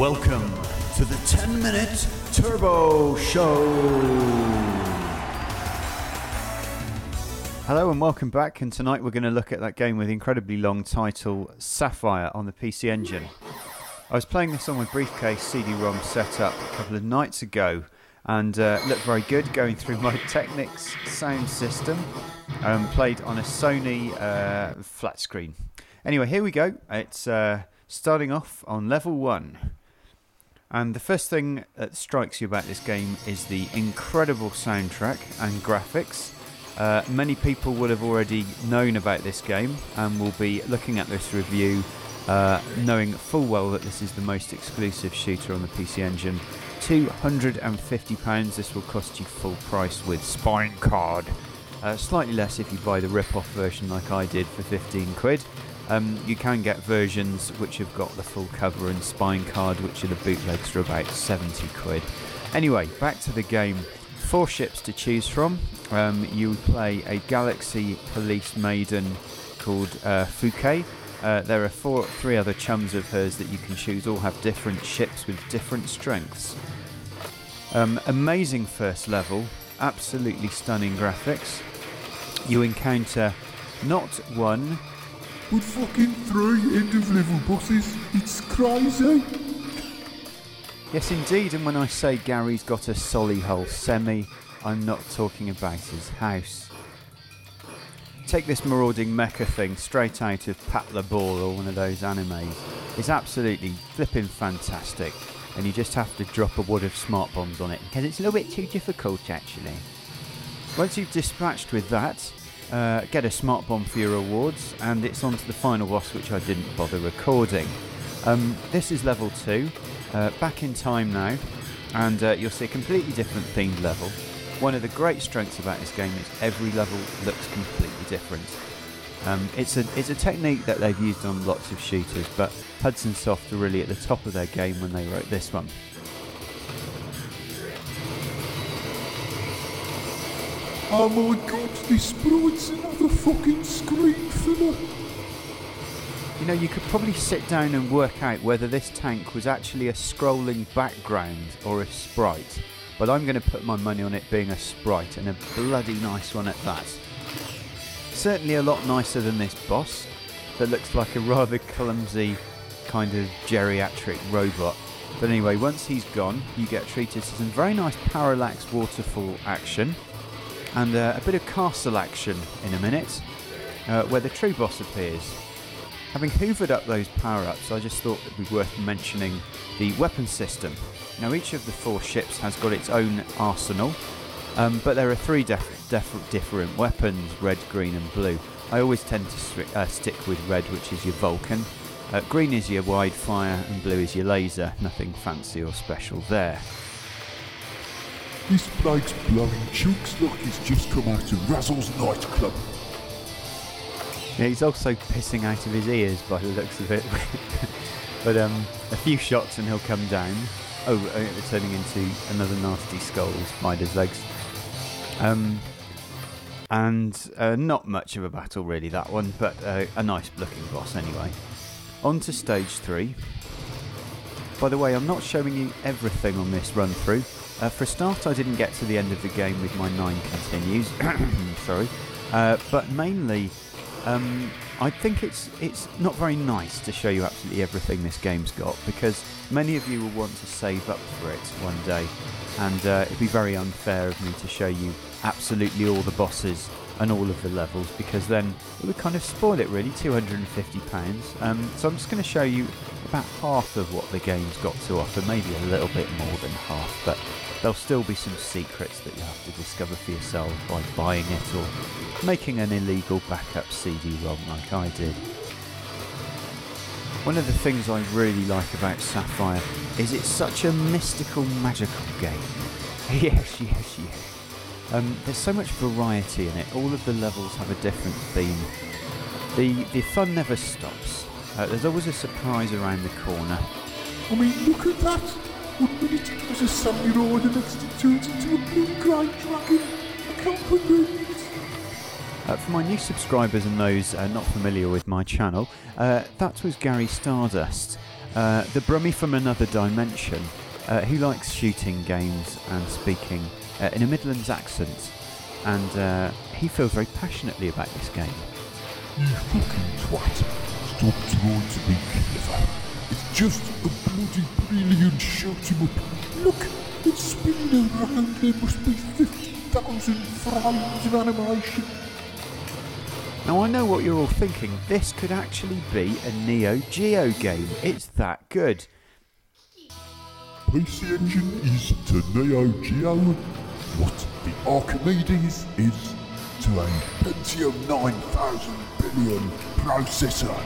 Welcome to the 10-Minute Turbo Show. Hello and welcome back, and tonight we're going to look at that game with the incredibly long title SAPPHIRE on the PC Engine. I was playing this on my briefcase CD-ROM setup a couple of nights ago and looked very good going through my Technics sound system. Played on a Sony flat screen. Anyway, here we go. It's starting off on level 1. And the first thing that strikes you about this game is the incredible soundtrack and graphics. Many people would have already known about this game and will be looking at this review knowing full well that this is the most exclusive shooter on the PC Engine. £250, this will cost you full price with Spine Card. Slightly less if you buy the rip-off version like I did for 15 quid. You can get versions which have got the full cover and Spine Card, which are the bootlegs, for about 70 quid. Anyway, back to the game. 4 ships to choose from. You play a Galaxy Police Maiden called Fukei. There are 3 other chums of hers that you can choose, all have different ships with different strengths. Amazing first level, absolutely stunning graphics. You encounter not one, but fucking 3 end of level bosses. It's crazy. Yes indeed, and when I say Gary's got a Solihull semi, I'm not talking about his house. Take this marauding mecha thing straight out of Pat the Ball or one of those animes. It's absolutely flipping fantastic, and you just have to drop a wad of smart bombs on it because it's a little bit too difficult actually. Once you've dispatched with that, get a smart bomb for your rewards, and it's on to the final boss, which I didn't bother recording. This is level 2, back in time now, and you'll see a completely different themed level. One of the great strengths about this game is every level looks completely different. It's a technique that they've used on lots of shooters, but Hudson Soft are really at the top of their game when they wrote this one. Oh my god, this sprites another fucking screen filler. You know, you could probably sit down and work out whether this tank was actually a scrolling background or a sprite, but I'm going to put my money on it being a sprite, and a bloody nice one at that. Certainly a lot nicer than this boss that looks like a rather clumsy kind of geriatric robot. But anyway, once he's gone, you get treated to some very nice parallax waterfall action and a bit of castle action in a minute, where the true boss appears. Having hoovered up those power-ups, I just thought it would be worth mentioning the weapon system. Now, each of the 4 ships has got its own arsenal, but there are 3 different weapons, red, green and blue. I always tend to stick with red, which is your Vulcan. Green is your wide fire and blue is your laser. Nothing fancy or special there. This bloke's blowing chunks like he's just come out of Razzle's nightclub. Yeah, he's also pissing out of his ears by the looks of it. But a few shots and he'll come down. Oh, turning into another nasty skull with spider's legs. And not much of a battle really, that one, but a nice looking boss anyway. On to stage 3. By the way, I'm not showing you everything on this run through. For a start, I didn't get to the end of the game with my 9 continues. Sorry. But mainly, I think it's not very nice to show you absolutely everything this game's got, because many of you will want to save up for it one day, and it'd be very unfair of me to show you absolutely all the bosses and all of the levels, because then it would kind of spoil it really, £250. So I'm just going to show you about half of what the game's got to offer, maybe a little bit more than half, but there'll still be some secrets that you have to discover for yourself by buying it or making an illegal backup CD-ROM like I did. One of the things I really like about SAPPHIRE is it's such a mystical, magical game. Yes. There's so much variety in it. All of the levels have a different theme. The fun never stops. There's always a surprise around the corner. I mean, look at that! 1 minute it was a samurai, the next it turns into a blue-grey dragon. I can't believe it. For my new subscribers and those not familiar with my channel, that was Gary Stardust. the Brummy from another dimension. He likes shooting games and speaking in a Midlands accent, and he feels very passionately about this game. You fucking twat. Stop trying to be clever. It's just a bloody brilliant shoot 'em up. Look, it's spinning around. There must be 50,000 frames of animation. Now I know what you're all thinking. This could actually be a Neo Geo game. It's that good. PC Engine is to Neo Geo what the Archimedes is to a Pentium 9000 billion processor.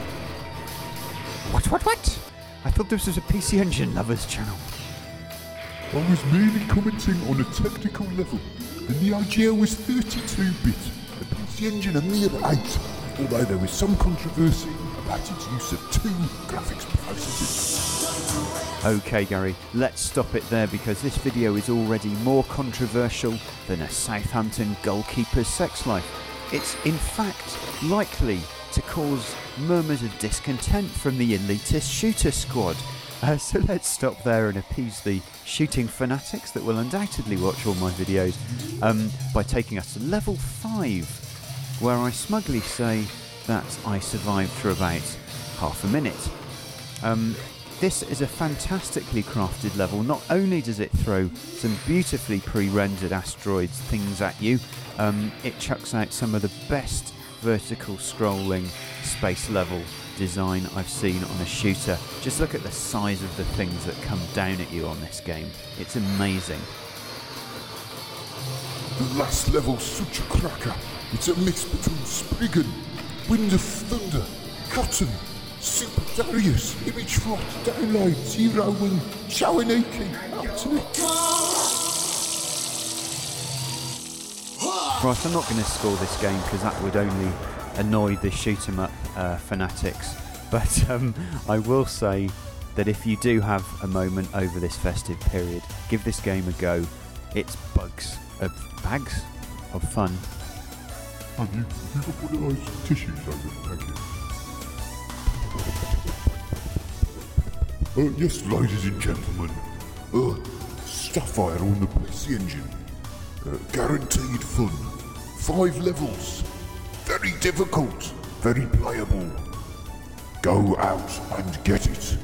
What? I thought this was a PC Engine lovers channel. I was merely commenting on a technical level. The Neo Geo was 32-bit, the PC Engine a mere 8, although there was some controversy about its use of 2 graphics processors. Okay Gary, let's stop it there because this video is already more controversial than a Southampton goalkeeper's sex life. It's in fact likely to cause murmurs of discontent from the elitist shooter squad. So let's stop there and appease the shooting fanatics that will undoubtedly watch all my videos by taking us to level 5, where I smugly say that I survived for about half a minute. This is a fantastically crafted level. Not only does it throw some beautifully pre-rendered asteroids things at you, it chucks out some of the best vertical scrolling space level design I've seen on a shooter. Just look at the size of the things that come down at you on this game. It's amazing. The last level's such a cracker. It's a mix between Spriggan, Wind of Thunder, Cotton, Super Darius, Image Rot, Download, Zero Wing, Shawaniki, Alternate. Right, I'm not going to score this game because that would only annoy the shoot 'em up fanatics, but I will say that if you do have a moment over this festive period, give this game a go. It's bags of fun. And you got one of those tissues over, thank you. Yes, ladies and gentlemen, SAPPHIRE on the PC Engine. Guaranteed fun. 5 levels. Very difficult. Very playable. Go out and get it.